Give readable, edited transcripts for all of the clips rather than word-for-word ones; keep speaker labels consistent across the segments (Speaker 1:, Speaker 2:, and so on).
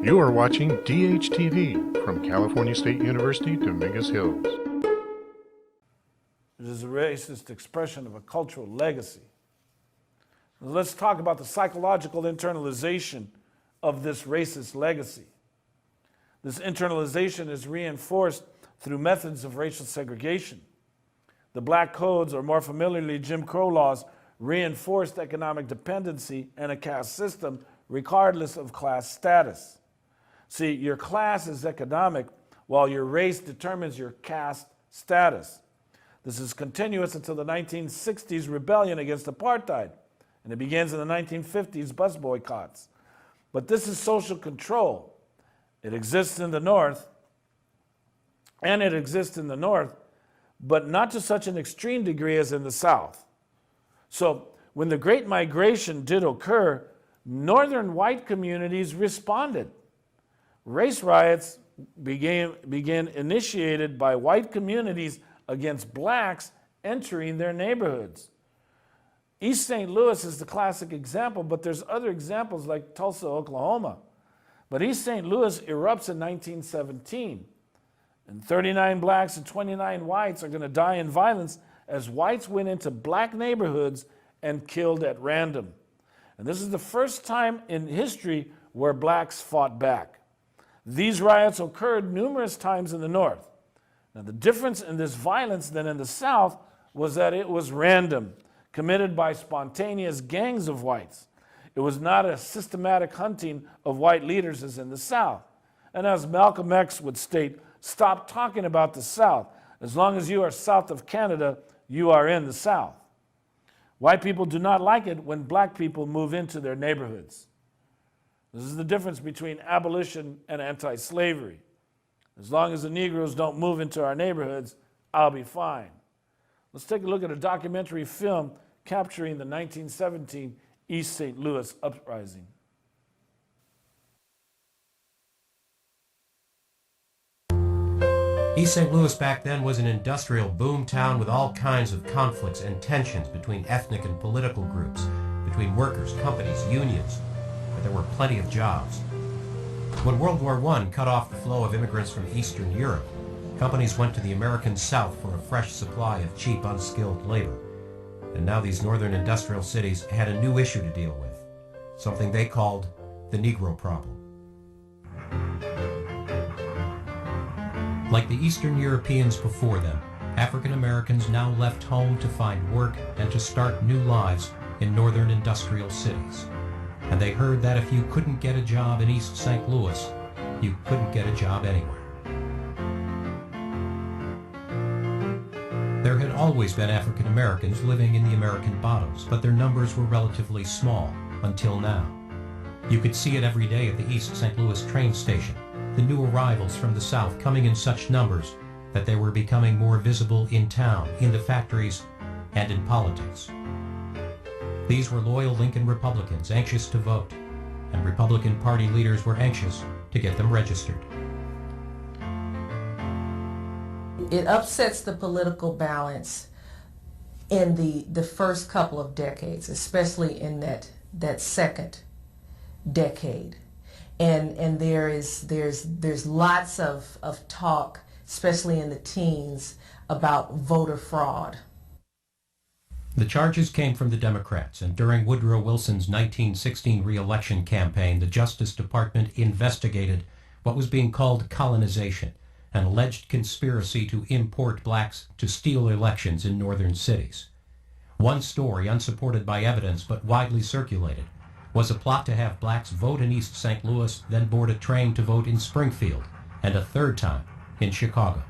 Speaker 1: You are watching DHTV from California State University, Dominguez Hills.
Speaker 2: It is a racist expression of a cultural legacy. Let's talk about the psychological internalization of this racist legacy. This internalization is reinforced through methods of racial segregation. The black codes, or more familiarly Jim Crow laws, reinforced economic dependency and a caste system regardless of class status. See, your class is economic while your race determines your caste status. This is continuous until the 1960s rebellion against apartheid, and it begins in the 1950s bus boycotts. But this is social control. It exists in the North, but not to such an extreme degree as in the South. So when the Great Migration did occur, northern white communities responded. Race riots began initiated by white communities against blacks entering their neighborhoods. East St. Louis is the classic example, but there's other examples like Tulsa, Oklahoma. But East St. Louis erupts in 1917, and 39 blacks and 29 whites are going to die in violence as whites went into black neighborhoods and killed at random. And this is the first time in history where blacks fought back. These riots occurred numerous times in the North. Now, the difference in this violence than in the South was that it was random, committed by spontaneous gangs of whites. It was not a systematic hunting of white leaders as in the South. And as Malcolm X would state, stop talking about the South. As long as you are south of Canada, you are in the South. White people do not like it when black people move into their neighborhoods. This is the difference between abolition and anti-slavery. As long as the Negroes don't move into our neighborhoods, I'll be fine. Let's take a look at a documentary film capturing the 1917 East St. Louis uprising.
Speaker 3: East St. Louis back then was an industrial boom town with all kinds of conflicts and tensions between ethnic and political groups, between workers, companies, unions, but there were plenty of jobs. When World War I cut off the flow of immigrants from Eastern Europe, companies went to the American South for a fresh supply of cheap, unskilled labor. And now these northern industrial cities had a new issue to deal with, something they called the Negro problem. Like the Eastern Europeans before them, African Americans now left home to find work and to start new lives in northern industrial cities. And they heard that if you couldn't get a job in East St. Louis, you couldn't get a job anywhere. There had always been African Americans living in the American bottoms, but their numbers were relatively small until now. You could see it every day at the East St. Louis train station, the new arrivals from the South coming in such numbers that they were becoming more visible in town, in the factories, and in politics. These were loyal Lincoln Republicans anxious to vote, and Republican Party leaders were anxious to get them registered.
Speaker 4: It upsets the political balance in the first couple of decades, especially in that second decade. And there's lots of talk, especially in the teens, about voter fraud.
Speaker 3: The charges came from the Democrats, and during Woodrow Wilson's 1916 re-election campaign, the Justice Department investigated what was being called colonization, an alleged conspiracy to import blacks to steal elections in northern cities. One story, unsupported by evidence but widely circulated, was a plot to have blacks vote in East St. Louis, then board a train to vote in Springfield, and a third time in Chicago.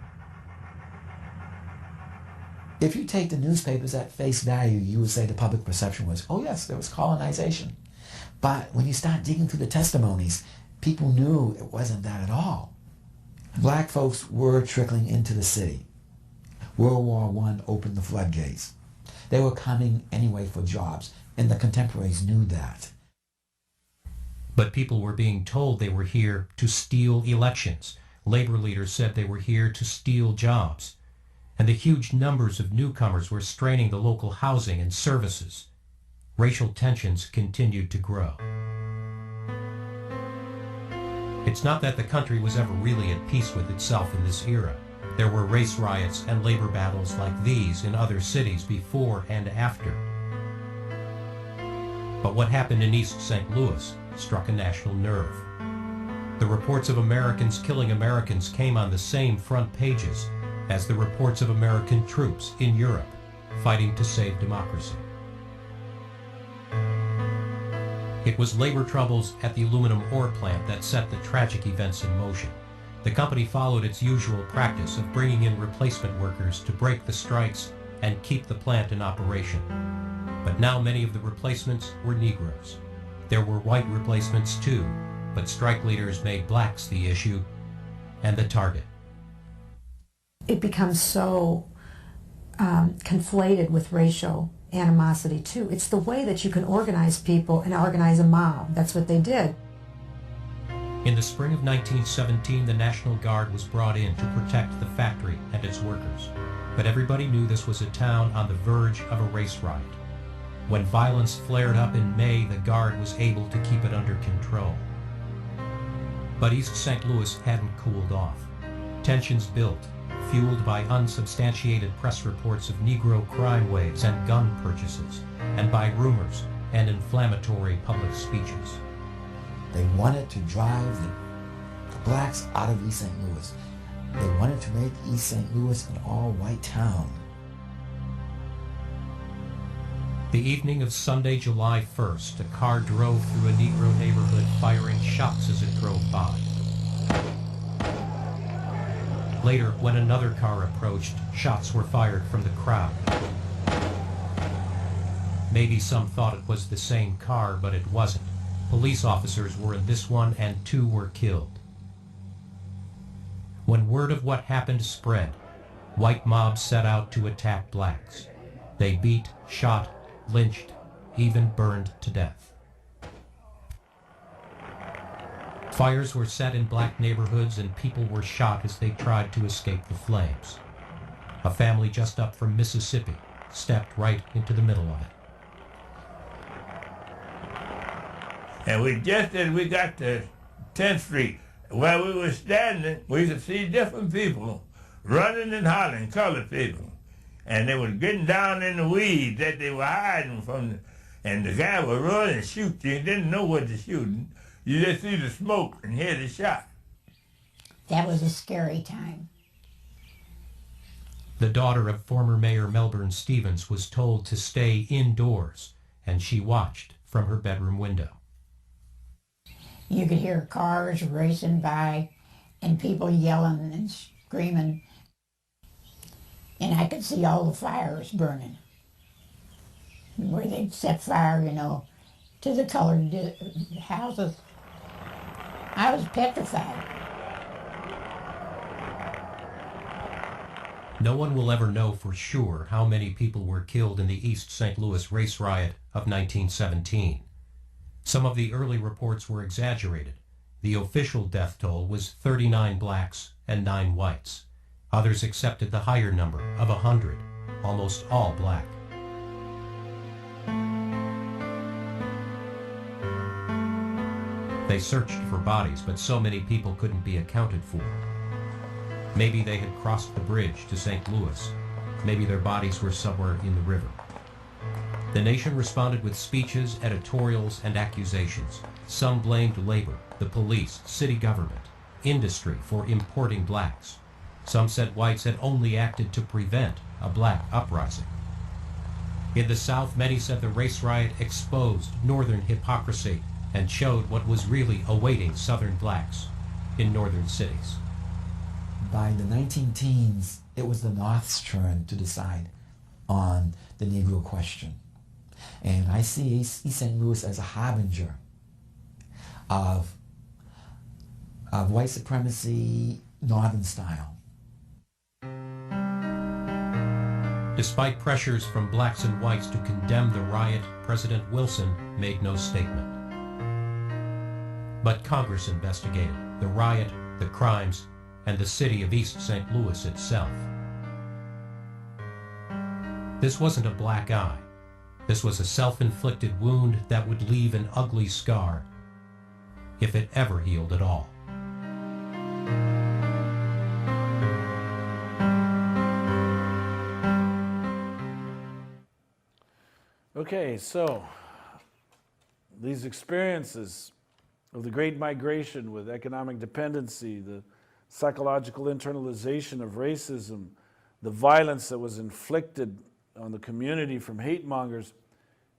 Speaker 5: If you take the newspapers at face value, you would say the public perception was, oh yes, there was colonization. But when you start digging through the testimonies, people knew it wasn't that at all. Black folks were trickling into the city. World War I opened the floodgates. They were coming anyway for jobs, and the contemporaries knew that.
Speaker 3: But people were being told they were here to steal elections. Labor leaders said they were here to steal jobs. And the huge numbers of newcomers were straining the local housing and services. Racial tensions continued to grow. It It's not that the country was ever really at peace with itself in this era. There were race riots and labor battles like these in other cities before and after. But what happened in East St. Louis struck a national nerve. The reports of Americans killing Americans came on the same front pages as the reports of American troops in Europe fighting to save democracy. It was labor troubles at the aluminum ore plant that set the tragic events in motion. The company followed its usual practice of bringing in replacement workers to break the strikes and keep the plant in operation. But now many of the replacements were Negroes. There were white replacements too, but strike leaders made blacks the issue and the target.
Speaker 6: It becomes so conflated with racial animosity too. It's the way that you can organize people and organize a mob. That's what they did.
Speaker 3: In the spring of 1917, the National Guard was brought in to protect the factory and its workers. But everybody knew this was a town on the verge of a race riot. When violence flared up in May, the Guard was able to keep it under control. But East St. Louis hadn't cooled off. Tensions built, fueled by unsubstantiated press reports of Negro crime waves and gun purchases, and by rumors and inflammatory public speeches.
Speaker 5: They wanted to drive the blacks out of East St. Louis. They wanted to make East St. Louis an all-white town.
Speaker 3: The evening of Sunday, July 1st, a car drove through a Negro neighborhood firing shots as it drove by. Later, when another car approached, shots were fired from the crowd. Maybe some thought it was the same car, but it wasn't. Police officers were in this one and 2 were killed. When word of what happened spread, white mobs set out to attack blacks. They beat, shot, lynched, even burned to death. Fires were set in black neighborhoods and people were shot as they tried to escape the flames. A family just up from Mississippi stepped right into the middle of it.
Speaker 7: And just as we got to 10th Street, where we were standing, we could see different people running and hollering, colored people. And they were getting down in the weeds that they were hiding from. And the guy would run and shoot you. He didn't know what to shoot. You just see the smoke and hear the shot.
Speaker 8: That was a scary time.
Speaker 3: The daughter of former Mayor Melbourne Stevens was told to stay indoors, and she watched from her bedroom window.
Speaker 8: You could hear cars racing by and people yelling and screaming. And I could see all the fires burning. Where they'd set fire, to the colored houses. I was petrified.
Speaker 3: No one will ever know for sure how many people were killed in the East St. Louis race riot of 1917. Some of the early reports were exaggerated. The official death toll was 39 blacks and 9 whites. Others accepted the higher number of 100, almost all black. They searched for bodies, but so many people couldn't be accounted for. Maybe they had crossed the bridge to St. Louis. Maybe their bodies were somewhere in the river. The nation responded with speeches, editorials, and accusations. Some blamed labor, the police, city government, industry for importing blacks. Some said whites had only acted to prevent a black uprising. In the South, many said the race riot exposed Northern hypocrisy and showed what was really awaiting Southern blacks in northern cities.
Speaker 5: By the 19-teens, it was the North's turn to decide on the Negro question. And I see East St. Louis as a harbinger of white supremacy, Northern style.
Speaker 3: Despite pressures from blacks and whites to condemn the riot, President Wilson made no statement. But Congress investigated the riot, the crimes, and the city of East St. Louis itself. This wasn't a black eye. This was a self-inflicted wound that would leave an ugly scar, if it ever healed at all.
Speaker 2: Okay, so these experiences of the Great Migration with economic dependency, the psychological internalization of racism, the violence that was inflicted on the community from hate mongers,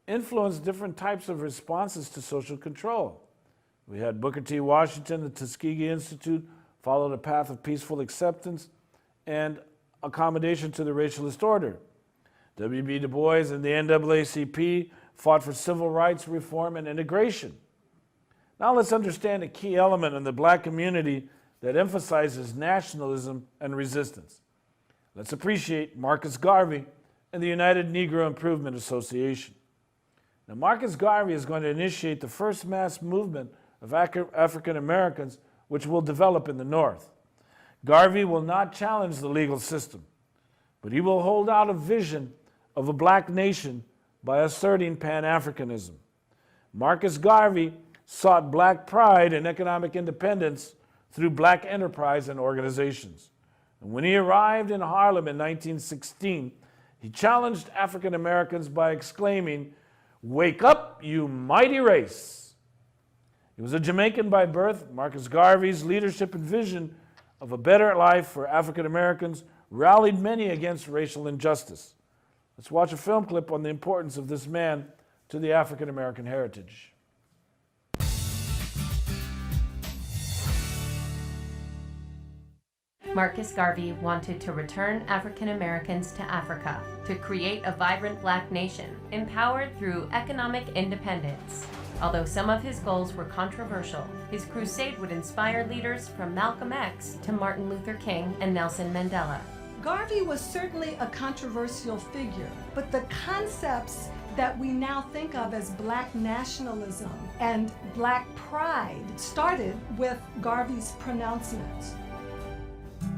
Speaker 2: influenced different types of responses to social control. We had Booker T. Washington, the Tuskegee Institute, followed a path of peaceful acceptance and accommodation to the racialist order. W.B. Du Bois and the NAACP fought for civil rights reform and integration. Now let's understand a key element in the black community that emphasizes nationalism and resistance. Let's appreciate Marcus Garvey and the United Negro Improvement Association. Now, Marcus Garvey is going to initiate the first mass movement of African Americans, which will develop in the North. Garvey will not challenge the legal system, but he will hold out a vision of a black nation by asserting Pan-Africanism. Marcus Garvey sought black pride and economic independence through black enterprise and organizations. And when he arrived in Harlem in 1916, he challenged African Americans by exclaiming, "Wake up, you mighty race." He was a Jamaican by birth. Marcus Garvey's leadership and vision of a better life for African Americans rallied many against racial injustice. Let's watch a film clip on the importance of this man to the African American heritage.
Speaker 9: Marcus Garvey wanted to return African Americans to Africa, to create a vibrant black nation, empowered through economic independence. Although some of his goals were controversial, his crusade would inspire leaders from Malcolm X to Martin Luther King and Nelson Mandela.
Speaker 10: Garvey was certainly a controversial figure, but the concepts that we now think of as black nationalism and black pride started with Garvey's pronouncements.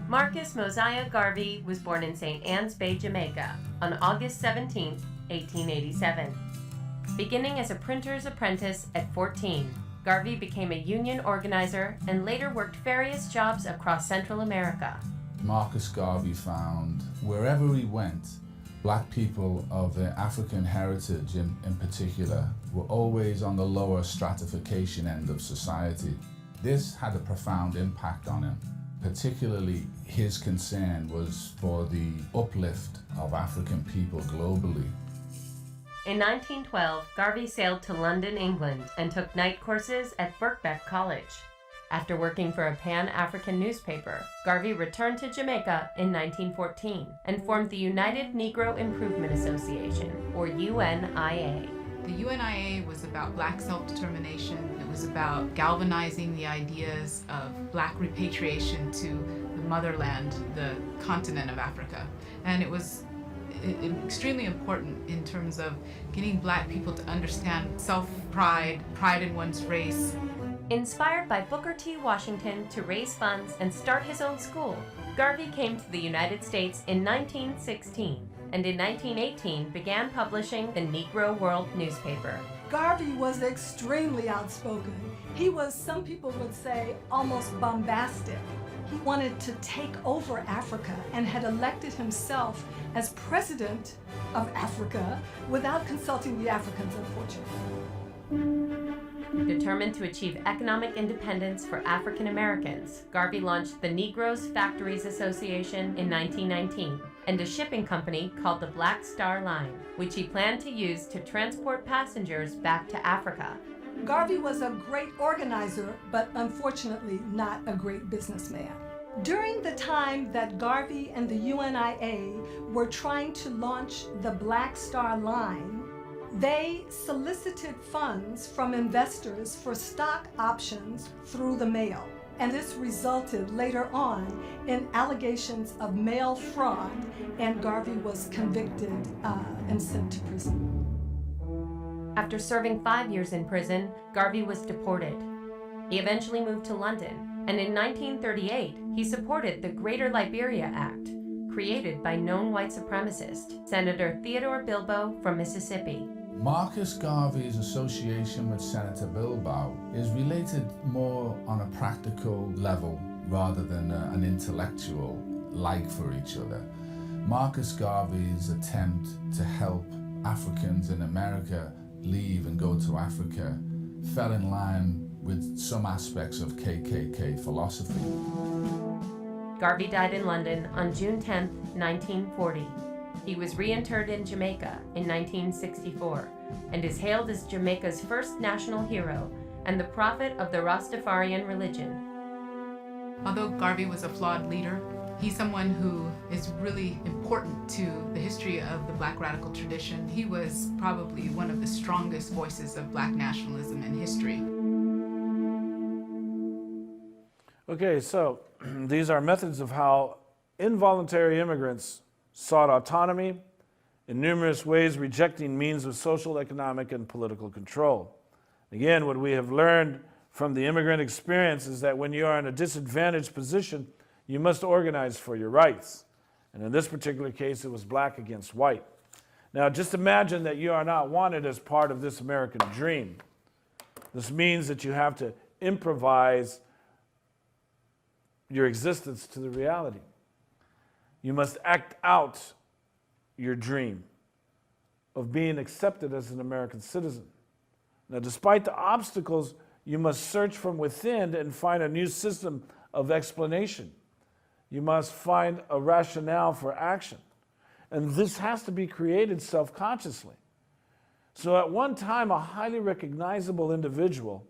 Speaker 9: Marcus Mosiah Garvey was born in St. Ann's Bay, Jamaica, on August 17, 1887. Beginning as a printer's apprentice at 14, Garvey became a union organizer and later worked various jobs across Central America.
Speaker 11: Marcus Garvey found wherever he went, black people of African heritage in particular were always on the lower stratification end of society. This had a profound impact on him. Particularly, his concern was for the uplift of African people globally.
Speaker 9: In 1912, Garvey sailed to London, England, and took night courses at Birkbeck College. After working for a Pan-African newspaper, Garvey returned to Jamaica in 1914 and formed the United Negro Improvement Association, or UNIA.
Speaker 12: The UNIA was about black self-determination. It was about galvanizing the ideas of black repatriation to the motherland, the continent of Africa. And it was extremely important in terms of getting black people to understand self-pride, pride in one's race.
Speaker 9: Inspired by Booker T. Washington to raise funds and start his own school, Garvey came to the United States in 1916. And in 1918 began publishing the Negro World newspaper.
Speaker 10: Garvey was extremely outspoken. He was, some people would say, almost bombastic. He wanted to take over Africa and had elected himself as president of Africa without consulting the Africans, unfortunately.
Speaker 9: Determined to achieve economic independence for African Americans, Garvey launched the Negroes Factories Association in 1919 and a shipping company called the Black Star Line, which he planned to use to transport passengers back to Africa.
Speaker 10: Garvey was a great organizer, but unfortunately not a great businessman. During the time that Garvey and the UNIA were trying to launch the Black Star Line, they solicited funds from investors for stock options through the mail. And this resulted later on in allegations of mail fraud, and Garvey was convicted and sent to prison.
Speaker 9: After serving 5 years in prison, Garvey was deported. He eventually moved to London, and in 1938, he supported the Greater Liberia Act, created by known white supremacist Senator Theodore Bilbo from Mississippi.
Speaker 11: Marcus Garvey's association with Senator Bilbo is related more on a practical level rather than an intellectual like for each other. Marcus Garvey's attempt to help Africans in America leave and go to Africa fell in line with some aspects of KKK philosophy.
Speaker 9: Garvey died in London on June 10, 1940. He was reinterred in Jamaica in 1964 and is hailed as Jamaica's first national hero and the prophet of the Rastafarian religion.
Speaker 12: Although Garvey was a flawed leader, he's someone who is really important to the history of the Black radical tradition. He was probably one of the strongest voices of Black nationalism in history.
Speaker 2: Okay, so these are methods of how involuntary immigrants sought autonomy in numerous ways, rejecting means of social, economic, and political control. Again, what we have learned from the immigrant experience is that when you are in a disadvantaged position, you must organize for your rights. And in this particular case, it was black against white. Now, just imagine that you are not wanted as part of this American dream. This means that you have to improvise your existence to the reality. You must act out your dream of being accepted as an American citizen. Now, despite the obstacles, you must search from within and find a new system of explanation. You must find a rationale for action. And this has to be created self-consciously. So at one time, a highly recognizable individual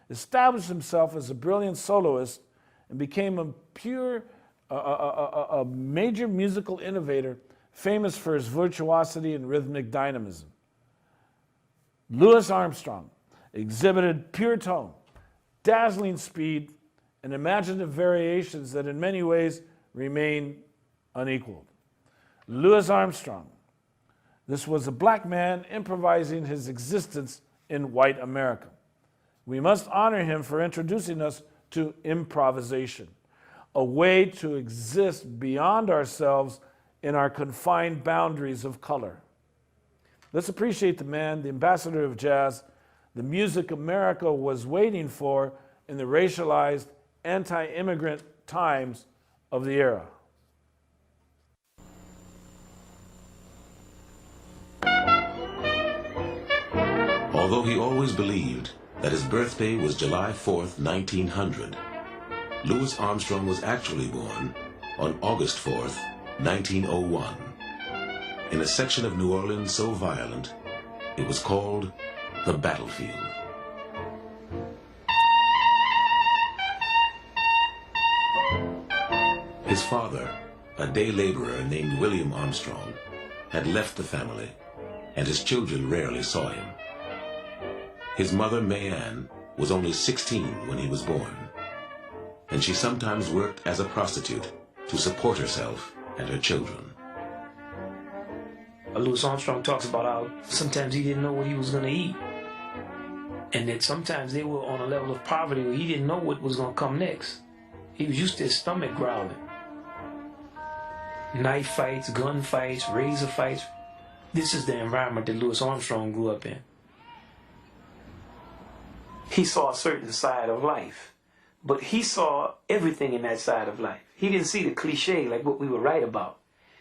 Speaker 2: established himself as a brilliant soloist and became a major musical innovator, famous for his virtuosity and rhythmic dynamism. Louis Armstrong exhibited pure tone, dazzling speed, and imaginative variations that in many ways remain unequaled. Louis Armstrong, this was a black man improvising his existence in white America. We must honor him for introducing us to improvisation, a way to exist beyond ourselves in our confined boundaries of color. Let's appreciate the man, the ambassador of jazz, the music America was waiting for in the racialized, anti-immigrant times of the era.
Speaker 13: Although he always believed that his birthday was July 4th, 1900, Louis Armstrong was actually born on August 4th, 1901, in a section of New Orleans so violent, it was called the battlefield. His father, a day laborer named William Armstrong, had left the family, and his children rarely saw him. His mother, Mayanne, was only 16 when he was born, and she sometimes worked as a prostitute to support herself and her children.
Speaker 14: Louis Armstrong talks about how sometimes he didn't know what he was going to eat, and that sometimes they were on a level of poverty where he didn't know what was going to come next. He was used to his stomach growling. Knife fights, gun fights, razor fights. This is the environment that Louis Armstrong grew up in. He saw a certain side of life, but he saw everything in that side of life. He didn't see the cliche like what we would write about.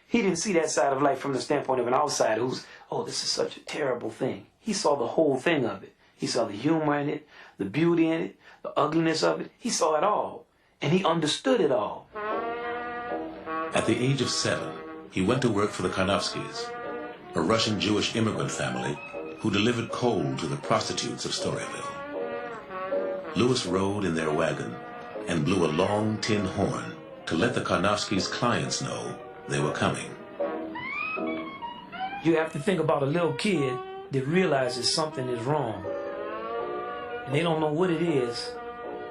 Speaker 14: He didn't see that side of life from the standpoint of an outsider who's, oh, this is such a terrible thing. He saw the whole thing of it. He saw the humor in it, the beauty in it, the ugliness of it. He saw it all, and he understood it all.
Speaker 13: At the age of 7, he went to work for the Karnofskys, a Russian Jewish immigrant family who delivered coal to the prostitutes of Storyville. Louis rode in their wagon and blew a long tin horn to let the Karnofskys' clients know they were coming.
Speaker 14: You have to think about a little kid that realizes something is wrong. And they don't know what it is,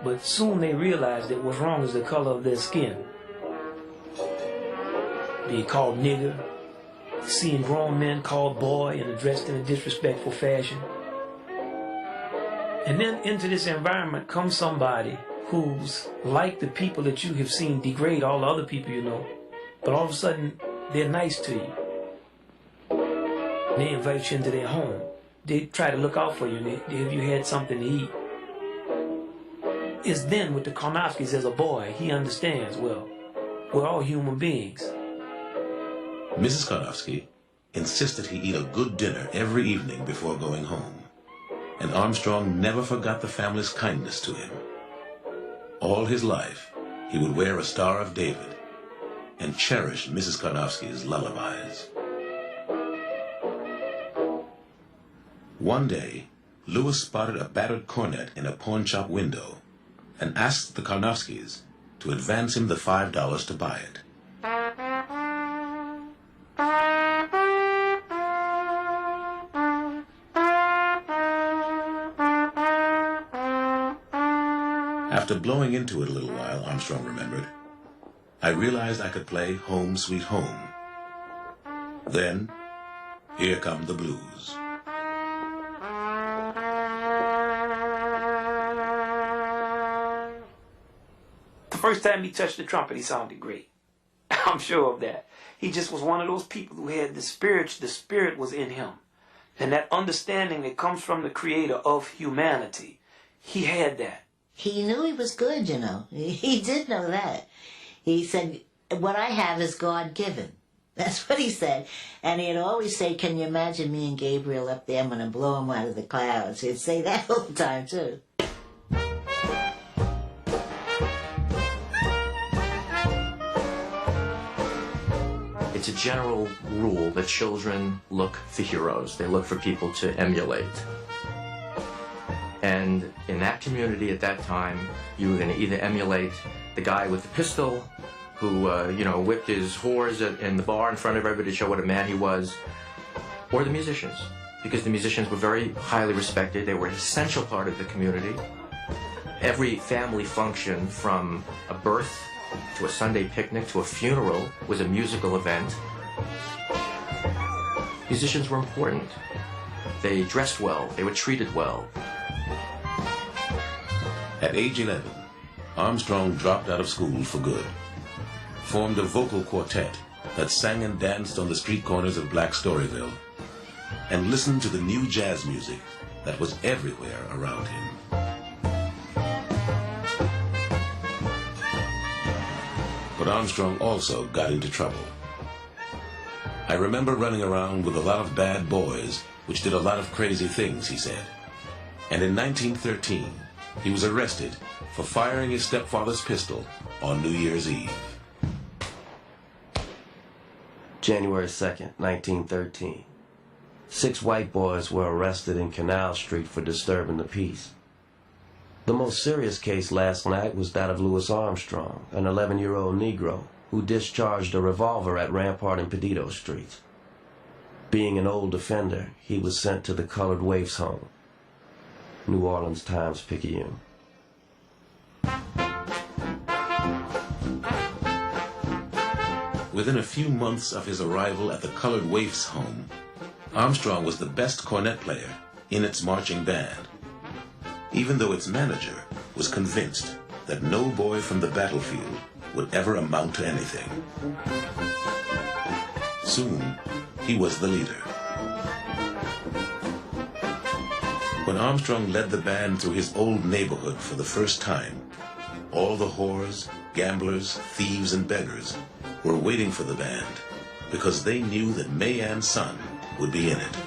Speaker 14: but soon they realize that what's wrong is the color of their skin. Being called nigger, seeing grown men called boy and addressed in a disrespectful fashion. And then into this environment comes somebody who's like the people that you have seen degrade all the other people you know, but all of a sudden they're nice to you. They invite you into their home. They try to look out for you. If you had something to eat. It's then with the Karnofskys as a boy, he understands, well, we're all human beings.
Speaker 13: Mrs. Karnofsky, insisted he eat a good dinner every evening before going home. And Armstrong never forgot the family's kindness to him. All his life, he would wear a Star of David and cherish Mrs. Karnofsky's lullabies. One day, Lewis spotted a battered cornet in a pawn shop window and asked the Karnofskys to advance him the $5 to buy it. After blowing into it a little while, Armstrong remembered, I realized I could play Home Sweet Home. Then, here come the blues.
Speaker 14: The first time he touched the trumpet, he sounded great. I'm sure of that. He just was one of those people who had the spirit was in him. And that understanding that comes from the creator of humanity, he had that.
Speaker 15: He knew he was good, you know. He did know that. He said, what I have is God-given. That's what he said. And he'd always say, can you imagine me and Gabriel up there? I'm going to blow him out of the clouds. He'd say that all the time, too.
Speaker 16: It's a general rule that children look for heroes. They look for people to emulate. And in that community at that time, you were going to either emulate the guy with the pistol who, whipped his whores in the bar in front of everybody to show what a man he was, or the musicians, because the musicians were very highly respected. They were an essential part of the community. Every family function, from a birth to a Sunday picnic to a funeral, was a musical event. Musicians were important. They dressed well. They were treated well.
Speaker 13: At age 11, Armstrong dropped out of school for good, formed a vocal quartet that sang and danced on the street corners of Black Storyville, and listened to the new jazz music that was everywhere around him. But Armstrong also got into trouble. I remember running around with a lot of bad boys, which did a lot of crazy things, he said. And in 1913, he was arrested for firing his stepfather's pistol on New Year's Eve.
Speaker 17: January 2nd, 1913. 6 white boys were arrested in Canal Street for disturbing the peace. The most serious case last night was that of Louis Armstrong, an 11-year-old Negro who discharged a revolver at Rampart and Perdido Streets. Being an old offender, he was sent to the Colored Waifs Home. New Orleans Times-Picayune.
Speaker 13: Within a few months of his arrival at the Colored Waifs Home, Armstrong was the best cornet player in its marching band, even though its manager was convinced that no boy from the battlefield would ever amount to anything. Soon, he was the leader. When Armstrong led the band through his old neighborhood for the first time, all the whores, gamblers, thieves, and beggars were waiting for the band because they knew that May Ann's son would be in it.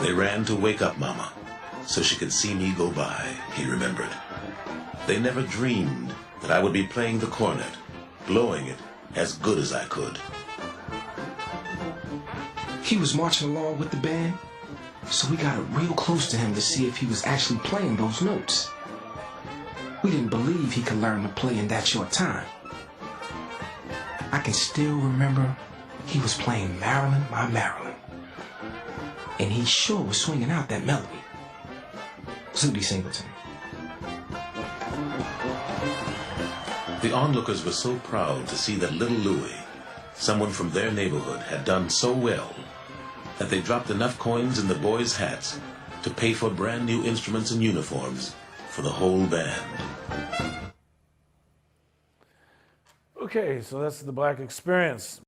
Speaker 13: They ran to wake up Mama so she could see me go by, he remembered. They never dreamed that I would be playing the cornet, blowing it as good as I could.
Speaker 18: He was marching along with the band, so we got real close to him to see if he was actually playing those notes. We didn't believe he could learn to play in that short time. I can still remember he was playing Maryland, My Maryland. And he sure was swinging out that melody. Zooty Singleton.
Speaker 13: The onlookers were so proud to see that little Louis, someone from their neighborhood, had done so well that they dropped enough coins in the boys' hats to pay for brand new instruments and uniforms for the whole band.
Speaker 2: Okay, so that's the Black Experience.